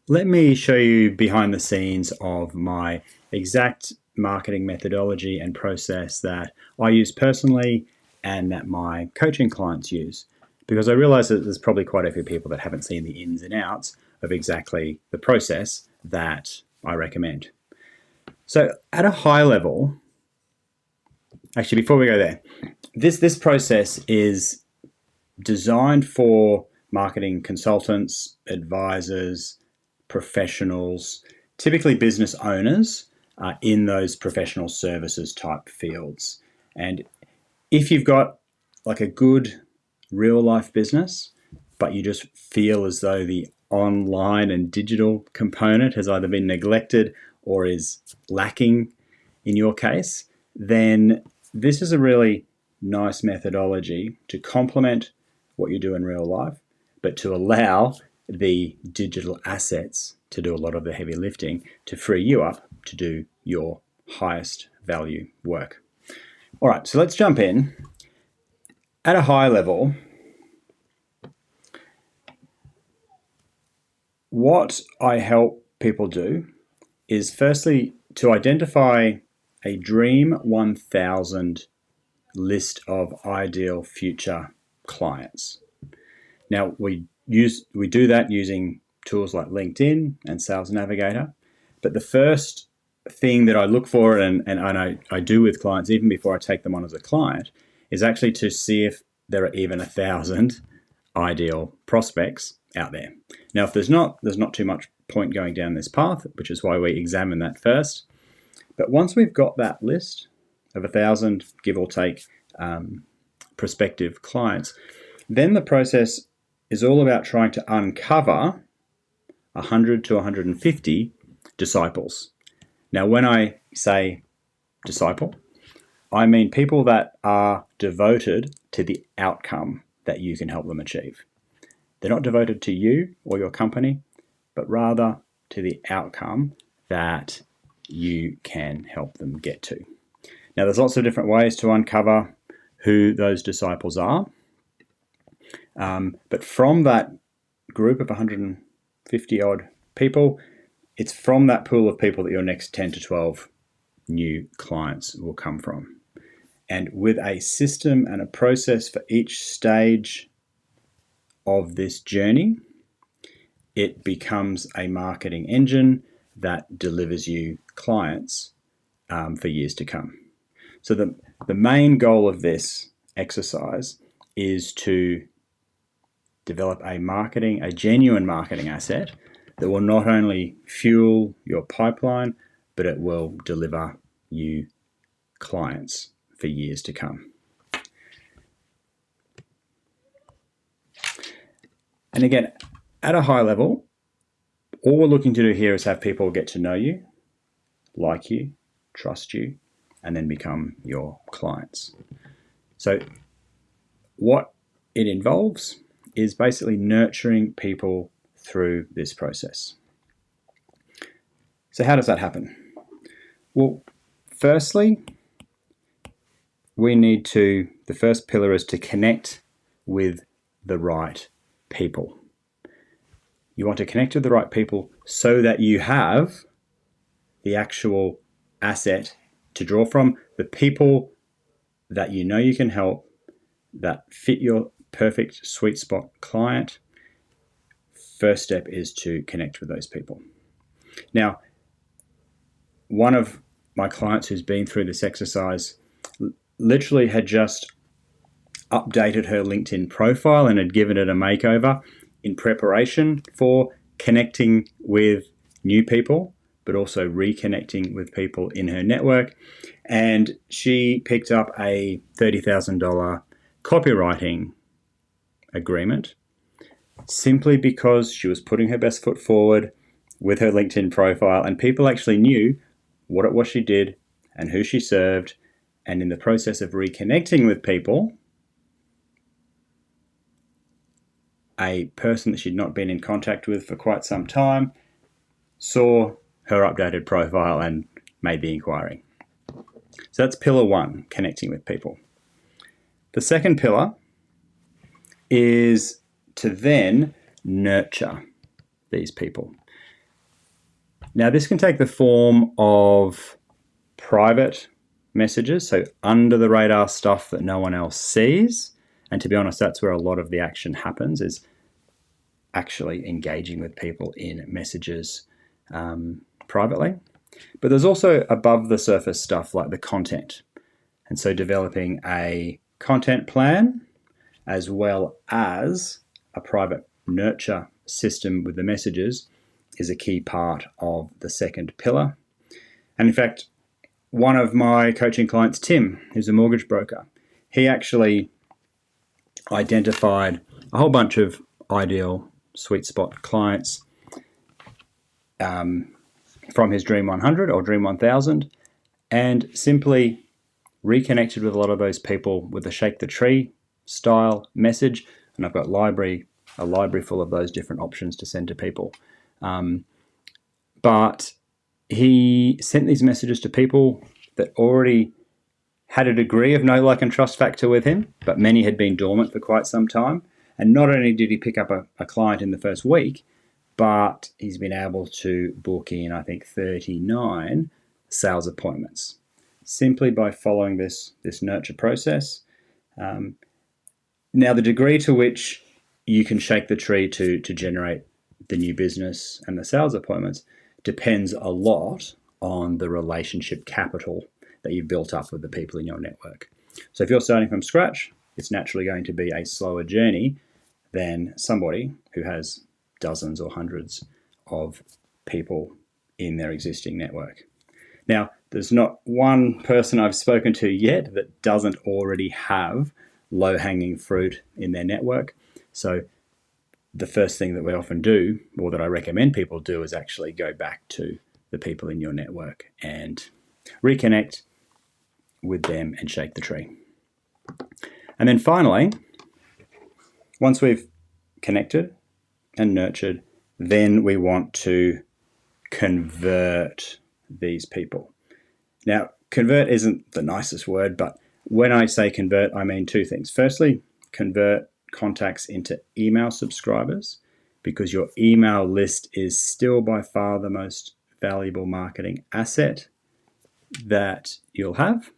Let me show you behind the scenes of my exact marketing methodology and process that I use personally and that my coaching clients use, because I realize that there's probably quite a few people that haven't seen the ins and outs of exactly the process that I recommend. So at a high level, actually before we go there, this process is designed for marketing consultants, advisors, professionals, typically business owners in those professional services type fields. And if you've got like a good real life business, but you just feel as though the online and digital component has either been neglected or is lacking in your case, then this is a really nice methodology to complement what you do in real life, but to allow the digital assets to do a lot of the heavy lifting to free you up to do your highest value work. All right, so let's jump in. At a high level, what I help people do is firstly to identify a dream 1000 list of ideal future clients. Now we do that using tools like LinkedIn and Sales Navigator, but the first thing that I look for and I do with clients even before I take them on as a client is actually to see if there are even 1,000 ideal prospects out there. Now, if there's not too much point going down this path, which is why we examine that first. But once we've got that list of 1,000, give or take, prospective clients, then the process is all about trying to uncover 100 to 150 disciples. Now, when I say disciple, I mean people that are devoted to the outcome that you can help them achieve. They're not devoted to you or your company, but rather to the outcome that you can help them get to. Now, there's lots of different ways to uncover who those disciples are. But from that group of 150 odd people, it's from that pool of people that your next 10 to 12 new clients will come from. And with a system and a process for each stage of this journey, it becomes a marketing engine that delivers you clients for years to come. So the main goal of this exercise is to develop a genuine marketing asset that will not only fuel your pipeline, but it will deliver you clients for years to come. And again, at a high level, all we're looking to do here is have people get to know you, like you, trust you, and then become your clients. So what it involves is basically nurturing people through this process. So how does that happen? Well, firstly, the first pillar is to connect with the right people. You want to connect with the right people so that you have the actual asset to draw from, the people that you know you can help, that fit your perfect sweet spot client. First step is to connect with those people. Now, one of my clients who's been through this exercise literally had just updated her LinkedIn profile and had given it a makeover in preparation for connecting with new people, but also reconnecting with people in her network. And she picked up a $30,000 copywriting agreement simply because she was putting her best foot forward with her LinkedIn profile, and people actually knew what it was she did and who she served. And in the process of reconnecting with people, a person that she'd not been in contact with for quite some time saw her updated profile and made the inquiry. So that's pillar one, connecting with people. The second pillar is to then nurture these people. Now, this can take the form of private messages, so under the radar stuff that no one else sees. And to be honest, that's where a lot of the action happens, is actually engaging with people in messages privately. But there's also above the surface stuff like the content. And so developing a content plan as well as a private nurture system with the messages is a key part of the second pillar. And in fact, one of my coaching clients, Tim, who's a mortgage broker, he actually identified a whole bunch of ideal sweet spot clients from his Dream 100 or Dream 1000, and simply reconnected with a lot of those people with a shake the tree style message. And I've got a library full of those different options to send to people. But he sent these messages to people that already had a degree of know, like, and trust factor with him, but many had been dormant for quite some time. And not only did he pick up a client in the first week, but he's been able to book in, I think, 39 sales appointments simply by following this nurture process. Now, the degree to which you can shake the tree to generate the new business and the sales appointments depends a lot on the relationship capital that you've built up with the people in your network. So if you're starting from scratch, it's naturally going to be a slower journey than somebody who has dozens or hundreds of people in their existing network. Now, there's not one person I've spoken to yet that doesn't already have low-hanging fruit in their network. So the first thing that we often do, or that I recommend people do, is actually go back to the people in your network and reconnect with them and shake the tree. And then finally, once we've connected and nurtured, then we want to convert these people. Now, convert isn't the nicest word, but when I say convert, I mean two things. Firstly, convert contacts into email subscribers, because your email list is still by far the most valuable marketing asset that you'll have.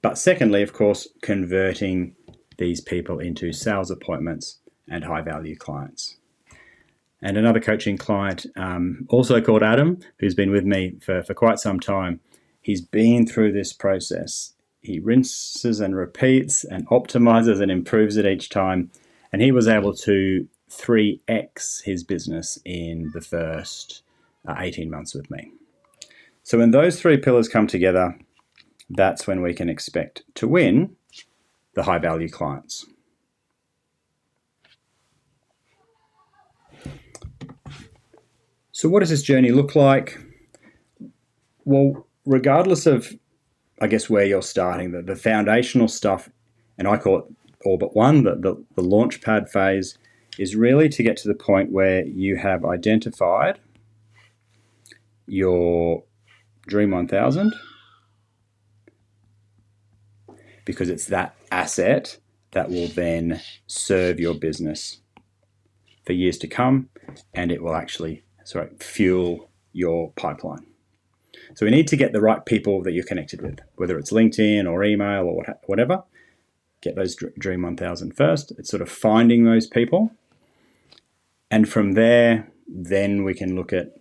But secondly, of course, converting these people into sales appointments and high-value clients. And another coaching client, also called Adam, who's been with me for quite some time, he's been through this process. He rinses and repeats and optimizes and improves it each time. And he was able to 3x his business in the first 18 months with me. So when those three pillars come together, that's when we can expect to win the high-value clients. So what does this journey look like? Well, regardless of, I guess, where you're starting, the foundational stuff, and I call it all but one, the launch pad phase, is really to get to the point where you have identified your Dream 1000, because it's that asset that will then serve your business for years to come, and it will actually fuel your pipeline. So we need to get the right people that you're connected with, whether it's LinkedIn or email or whatever. Get those Dream 1000 first. It's sort of finding those people. And from there, then we can look at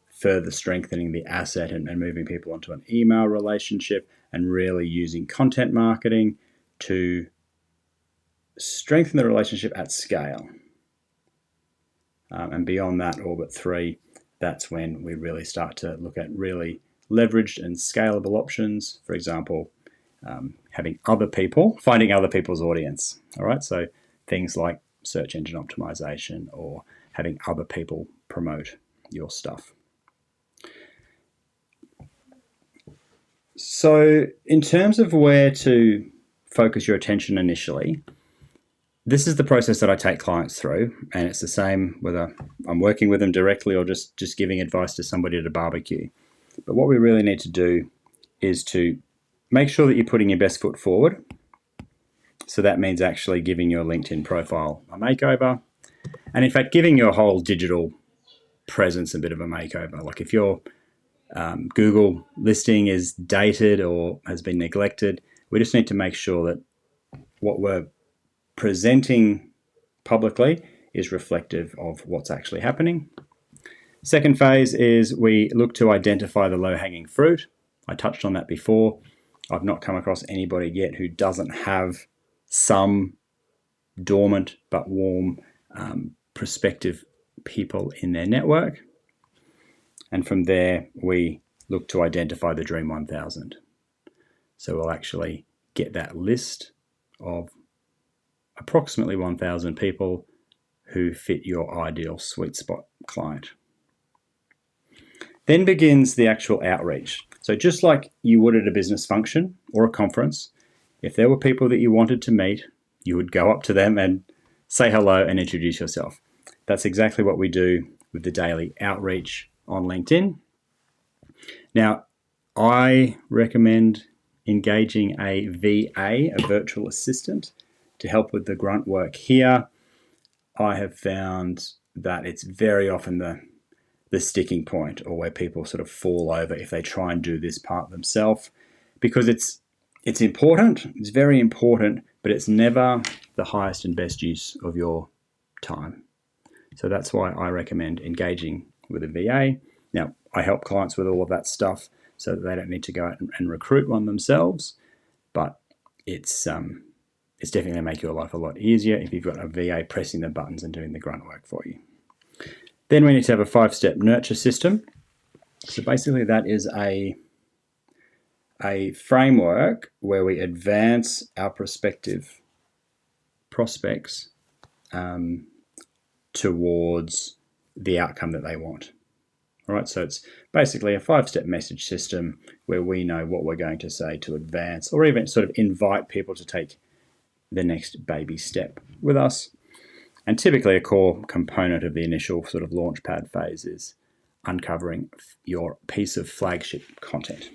further strengthening the asset and moving people onto an email relationship and really using content marketing to strengthen the relationship at scale. And beyond that, all but three, that's when we really start to look at really leveraged and scalable options. For example, having other people, finding other people's audience. All right, so things like search engine optimization or having other people promote your stuff. So in terms of where to focus your attention initially, this is the process that I take clients through, and it's the same whether I'm working with them directly or just giving advice to somebody at a barbecue. But what we really need to do is to make sure that you're putting your best foot forward. So that means actually giving your LinkedIn profile a makeover, and in fact giving your whole digital presence a bit of a makeover. Like if your Google listing is dated or has been neglected, we just need to make sure that what we're presenting publicly is reflective of what's actually happening. Second phase is we look to identify the low-hanging fruit. I touched on that before. I've not come across anybody yet who doesn't have some dormant but warm prospective people in their network. And from there, we look to identify the Dream 1000. So we'll actually get that list of approximately 1,000 people who fit your ideal sweet spot client. Then begins the actual outreach. So just like you would at a business function or a conference, if there were people that you wanted to meet, you would go up to them and say hello and introduce yourself. That's exactly what we do with the daily outreach on LinkedIn. Now, I recommend engaging a VA, a virtual assistant, to help with the grunt work here. I have found that it's very often the sticking point, or where people sort of fall over if they try and do this part themselves, because it's important, it's very important, but it's never the highest and best use of your time. So that's why I recommend engaging with a VA. Now, I help clients with all of that stuff so that they don't need to go out and recruit one themselves, but it's definitely going to make your life a lot easier if you've got a VA pressing the buttons and doing the grunt work for you. Then we need to have a 5-step nurture system. So basically that is a framework where we advance our prospective prospects towards the outcome that they want. All right, so it's basically a 5-step message system where we know what we're going to say to advance or even sort of invite people to take the next baby step with us. And typically a core component of the initial sort of launchpad phase is uncovering your piece of flagship content.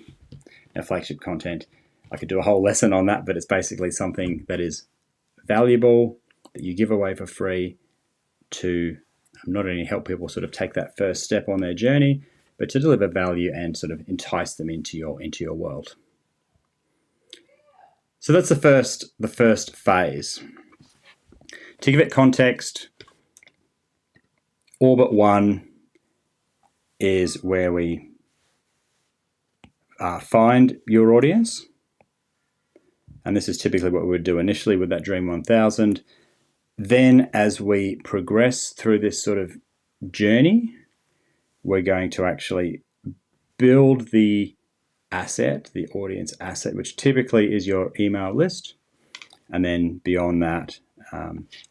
Now, flagship content, I could do a whole lesson on that, but it's basically something that is valuable, that you give away for free to not only help people sort of take that first step on their journey, but to deliver value and sort of entice them into your world. So that's the first phase. To give it context, Orbit 1 is where we find your audience. And this is typically what we would do initially with that Dream 1000. Then as we progress through this sort of journey, we're going to actually build the asset, the audience asset, which typically is your email list. And then beyond that,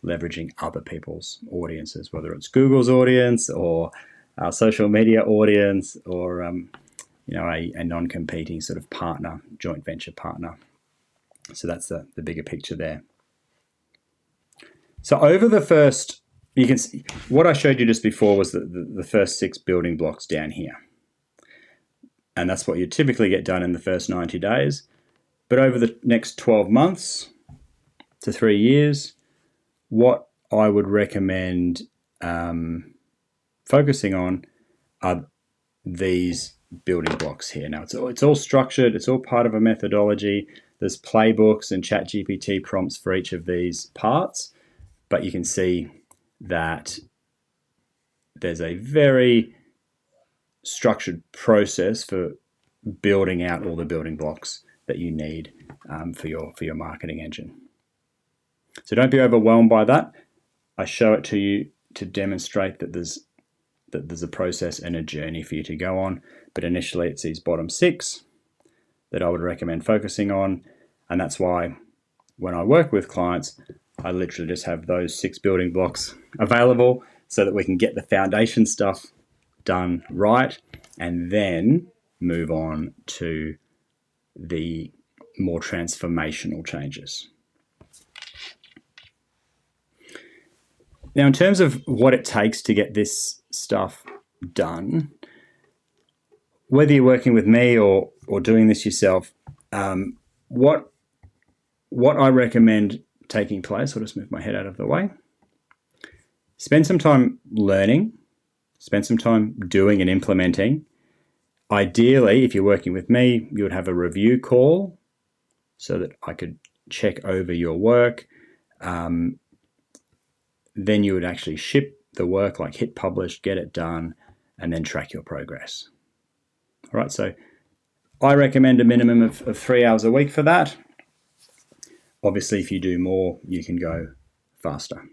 leveraging other people's audiences, whether it's Google's audience or our social media audience or a non-competing sort of partner, joint venture partner. So that's the bigger picture there. So over the first, you can see what I showed you just before was the first 6 building blocks down here. And that's what you typically get done in the first 90 days. But over the next 12 months to 3 years, what I would recommend focusing on are these building blocks here. Now, it's all structured. It's all part of a methodology. There's playbooks and ChatGPT prompts for each of these parts. But you can see that there's a very structured process for building out all the building blocks that you need for your marketing engine. So don't be overwhelmed by that. I show it to you to demonstrate that there's a process and a journey for you to go on. But initially it's these bottom 6 that I would recommend focusing on. And that's why when I work with clients, I literally just have those 6 building blocks available so that we can get the foundation stuff done right and then move on to the more transformational changes. Now, in terms of what it takes to get this stuff done, whether you're working with me or doing this yourself, what I recommend taking place, I'll just move my head out of the way. Spend some time learning spend some time doing and implementing. Ideally, if you're working with me, you would have a review call so that I could check over your work. Then you would actually ship the work, like hit publish, get it done, and then track your progress. All right, so I recommend a minimum of 3 hours a week for that. Obviously, if you do more, you can go faster.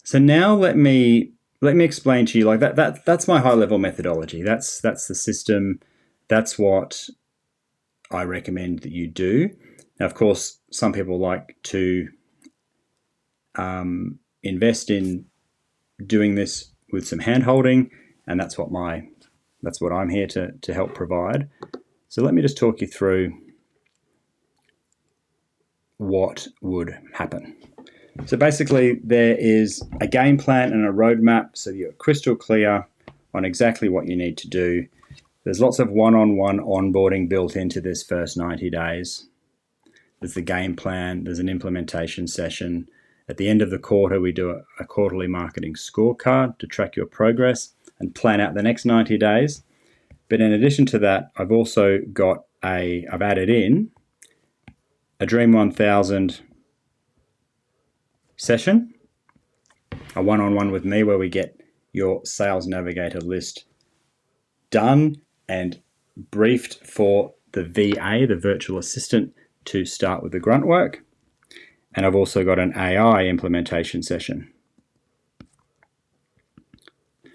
So now let me explain to you, like that's my high-level methodology. That's the system. That's what I recommend that you do. Now, of course, some people like to invest in doing this with some hand-holding, and that's what I'm here to help provide. So let me just talk you through what would happen. So basically, there is a game plan and a roadmap, so you're crystal clear on exactly what you need to do. There's lots of one-on-one onboarding built into this first 90 days. There's the game plan, there's an implementation session. At the end of the quarter, we do a quarterly marketing scorecard to track your progress and plan out the next 90 days. But in addition to that, I've also got I've added in a Dream 1000 session, a one-on-one with me where we get your Sales Navigator list done and briefed for the VA, the virtual assistant, to start with the grunt work. And I've also got an AI implementation session.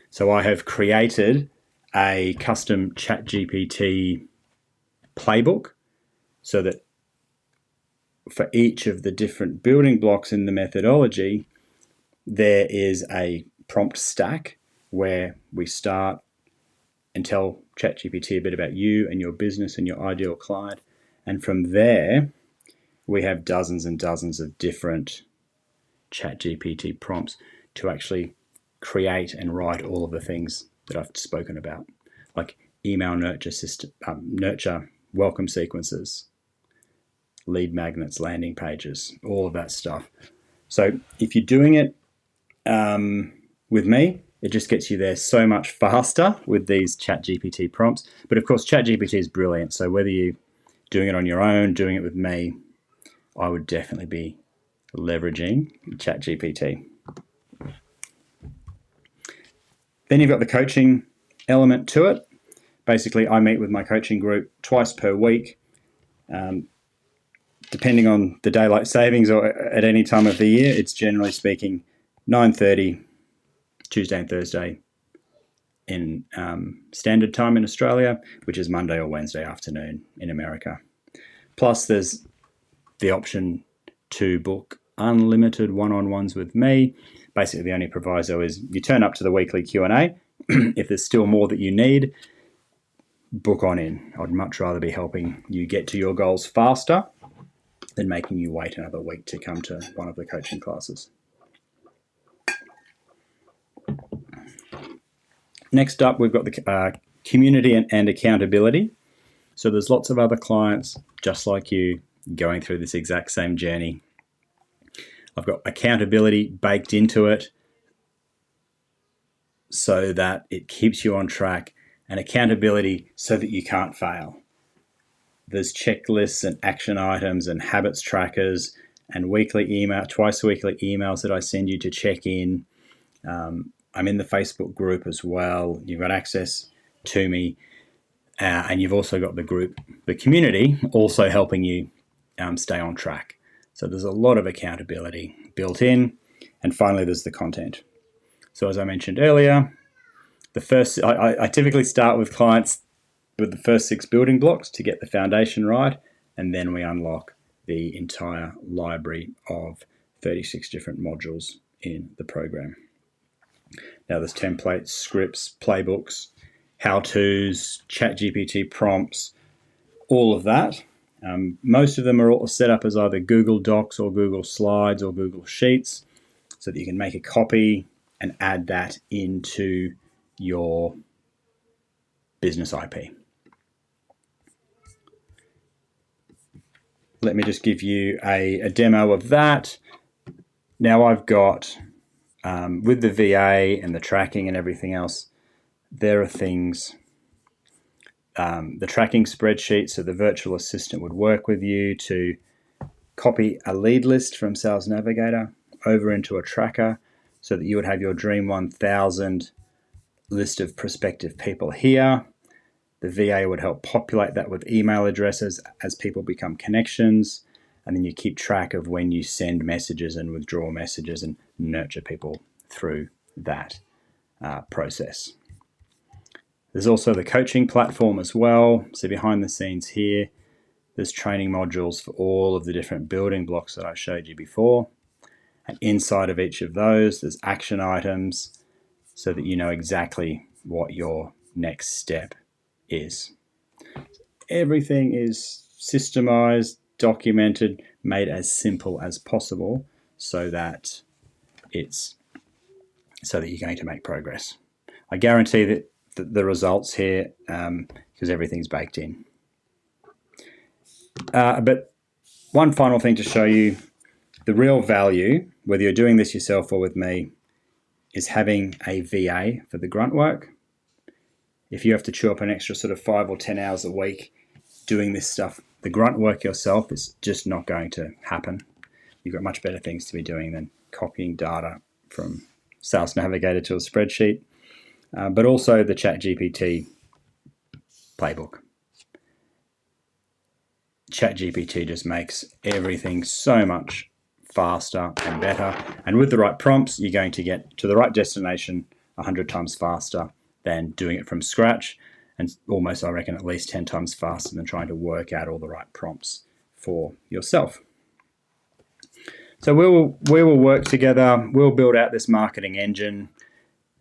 So I have created a custom ChatGPT playbook so that for each of the different building blocks in the methodology, there is a prompt stack where we start and tell ChatGPT a bit about you and your business and your ideal client. And from there, we have dozens and dozens of different ChatGPT prompts to actually create and write all of the things that I've spoken about, like email nurture system, nurture welcome sequences, lead magnets, landing pages, all of that stuff. So if you're doing it with me, it just gets you there so much faster with these ChatGPT prompts. But of course, ChatGPT is brilliant. So whether you're doing it on your own, doing it with me, I would definitely be leveraging ChatGPT. Then you've got the coaching element to it. Basically, I meet with my coaching group twice per week. Depending on the daylight savings or at any time of the year, it's generally speaking 9:30 Tuesday and Thursday in standard time in Australia, which is Monday or Wednesday afternoon in America. Plus, there's the option to book unlimited one-on-ones with me. Basically, the only proviso is you turn up to the weekly Q&A. If there's still more that you need, book on in. I'd much rather be helping you get to your goals faster than making you wait another week to come to one of the coaching classes. Next up, we've got the community and accountability. So there's lots of other clients just like you going through this exact same journey. I've got accountability baked into it so that it keeps you on track, and accountability so that you can't fail. There's checklists and action items and habits trackers and twice weekly emails that I send you to check in. I'm in the Facebook group as well. You've got access to me, and you've also got the community, also helping you stay on track. So there's a lot of accountability built in. And finally, there's the content. So as I mentioned earlier, I typically start with clients with the first 6 building blocks to get the foundation right, and then we unlock the entire library of 36 different modules in the program. Now there's templates, scripts, playbooks, how-tos, ChatGPT prompts, all of that. Most of them are all set up as either Google Docs or Google Slides or Google Sheets, so that you can make a copy and add that into your business IP. Let me just give you a demo of that. Now I've got with the VA and the tracking and everything else, there are things, the tracking spreadsheet, so the virtual assistant would work with you to copy a lead list from Sales Navigator over into a tracker so that you would have your Dream 1000 list of prospective people here. The VA would help populate that with email addresses as people become connections, and then you keep track of when you send messages and withdraw messages and nurture people through that process. There's also the coaching platform as well. So behind the scenes here, there's training modules for all of the different building blocks that I showed you before. And inside of each of those, there's action items so that you know exactly what your next step is. Everything is systemized, documented, made as simple as possible so that you're going to make progress. I guarantee that the results here, because everything's baked in. But one final thing to show you, the real value, whether you're doing this yourself or with me, is having a VA for the grunt work. If you have to chew up an extra sort of 5 or 10 hours a week doing this stuff, the grunt work yourself is just not going to happen. You've got much better things to be doing than copying data from Sales Navigator to a spreadsheet, but also the ChatGPT playbook. ChatGPT just makes everything so much faster and better. And with the right prompts, you're going to get to the right destination 100 times faster than doing it from scratch, and almost, I reckon, at least 10 times faster than trying to work out all the right prompts for yourself. So we will work together. We'll build out this marketing engine.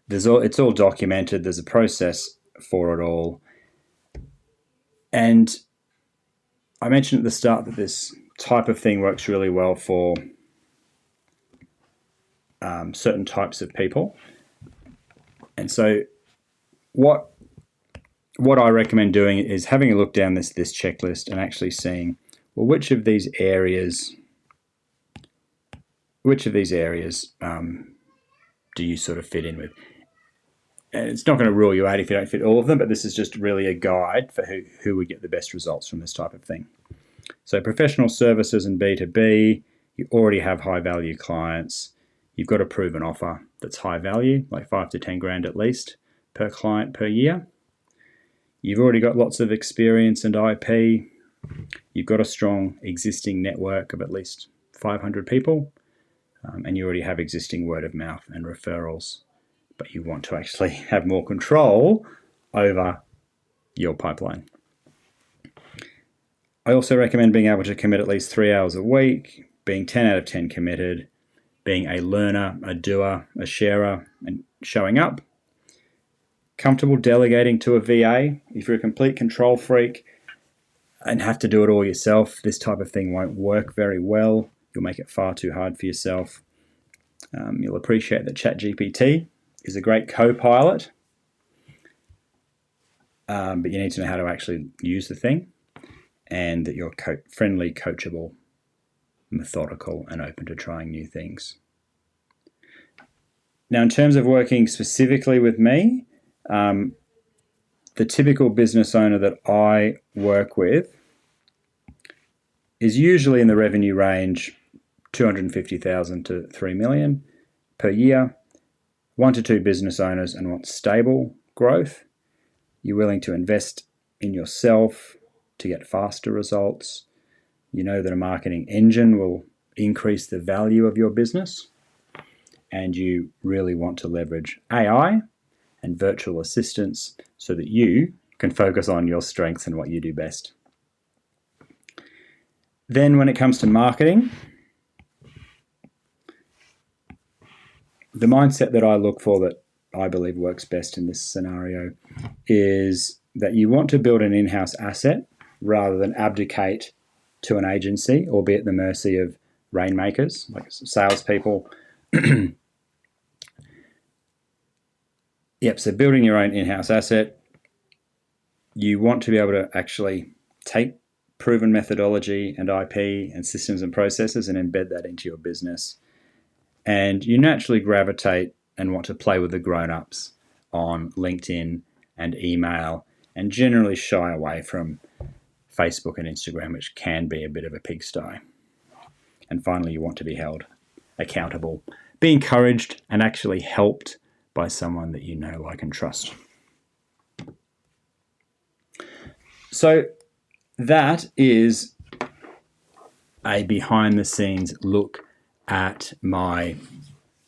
It's all documented. There's a process for it all. And I mentioned at the start that this type of thing works really well for certain types of people. And so what I recommend doing is having a look down this checklist and actually seeing, well, which of these areas do you sort of fit in with? And it's not going to rule you out if you don't fit all of them, but this is just really a guide for who would get the best results from this type of thing. So professional services and B2B, you already have high value clients. You've got a proven offer that's high value, like 5 to 10 grand at least per client per year. You've already got lots of experience and IP. You've got a strong existing network of at least 500 people, and you already have existing word of mouth and referrals, but you want to actually have more control over your pipeline. I also recommend being able to commit at least 3 hours a week, being 10 out of 10 committed, being a learner, a doer, a sharer, and showing up. Comfortable delegating to a VA. If you're a complete control freak and have to do it all yourself, this type of thing won't work very well. You'll make it far too hard for yourself. You'll appreciate that ChatGPT is a great co-pilot, but you need to know how to actually use the thing, and that you're friendly, coachable, methodical, and open to trying new things. Now, in terms of working specifically with me, the typical business owner that I work with is usually in the revenue range 250,000 to 3 million per year, 1 to 2 business owners, and want stable growth. You're willing to invest in yourself to get faster results. You know that a marketing engine will increase the value of your business, and you really want to leverage AI and virtual assistants so that you can focus on your strengths and what you do best. Then when it comes to marketing, the mindset that I look for that I believe works best in this scenario is that you want to build an in-house asset rather than abdicate to an agency or be at the mercy of rainmakers, like salespeople. Yep, so building your own in-house asset, you want to be able to actually take proven methodology and IP and systems and processes and embed that into your business. and you naturally gravitate and want to play with the grown-ups on LinkedIn and email, and generally shy away from Facebook and Instagram, which can be a bit of a pigsty. And finally, you want to be held accountable, be encouraged, and actually helped by someone that you know, like, and trust. So that is a behind-the-scenes look at my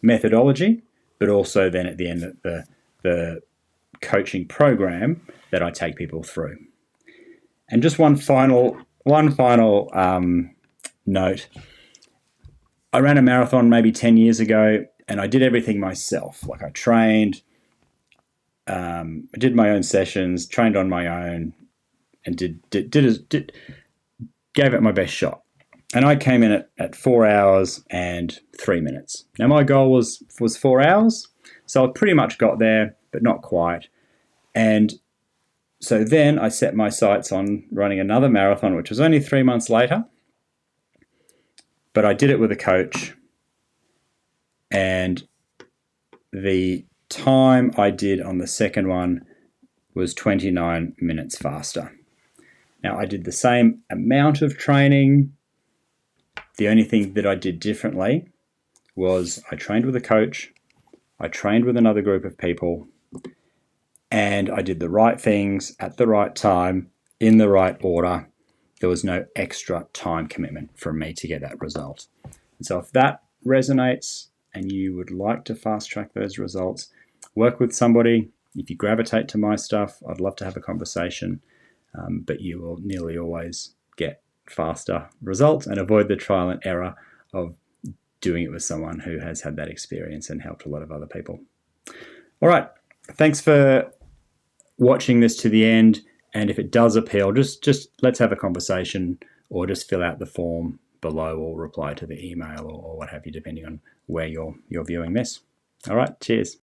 methodology, but also then at the end of the coaching program that I take people through. And just one final note. I ran a marathon maybe 10 years ago, and I did everything myself. Like, I trained, I did my own sessions, trained on my own, and gave it my best shot. And I came in at 4 hours and 3 minutes. Now, my goal was 4 hours, so I pretty much got there, but not quite. And so then I set my sights on running another marathon, which was only 3 months later. But I did it with a coach, and the time I did on the second one was 29 minutes faster. Now, I did the same amount of training. The only thing that I did differently was I trained with a coach, I trained with another group of people, and I did the right things at the right time, in the right order. There was no extra time commitment from me to get that result. And so if that resonates and you would like to fast track those results, work with somebody. If you gravitate to my stuff, I'd love to have a conversation, but you will nearly always get faster results and avoid the trial and error of doing it with someone who has had that experience and helped a lot of other people. All right, thanks for watching this to the end. And if it does appeal, just let's have a conversation, or just fill out the form below or reply to the email or what have you, depending on where you're viewing this. All right, cheers.